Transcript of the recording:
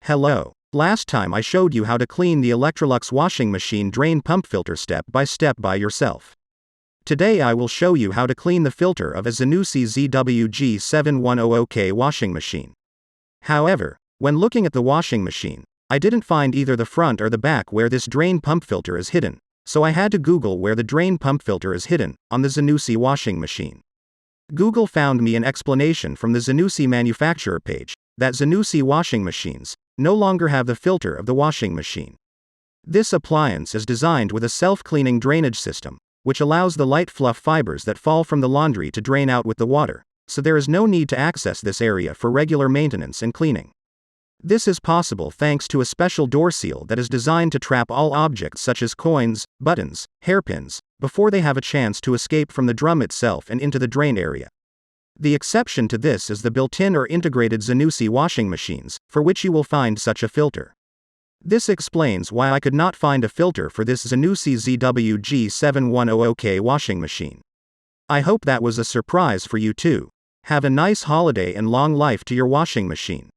Hello. Last time I showed you how to clean the Electrolux washing machine drain pump filter step by yourself. Today I will show you how to clean the filter of a Zanussi ZWG7100K washing machine. However, when looking at the washing machine, I didn't find either the front or the back where this drain pump filter is hidden, so I had to Google where the drain pump filter is hidden on the Zanussi washing machine. Google found me an explanation from the Zanussi manufacturer page that Zanussi washing machines no longer have the filter of the washing machine. This appliance is designed with a self-cleaning drainage system, which allows the light fluff fibers that fall from the laundry to drain out with the water, so there is no need to access this area for regular maintenance and cleaning. This is possible thanks to a special door seal that is designed to trap all objects such as coins, buttons, hairpins, before they have a chance to escape from the drum itself and into the drain area. The exception to this is the built-in or integrated Zanussi washing machines, for which you will find such a filter. This explains why I could not find a filter for this Zanussi ZWG7100K washing machine. I hope that was a surprise for you too. Have a nice holiday and long life to your washing machine.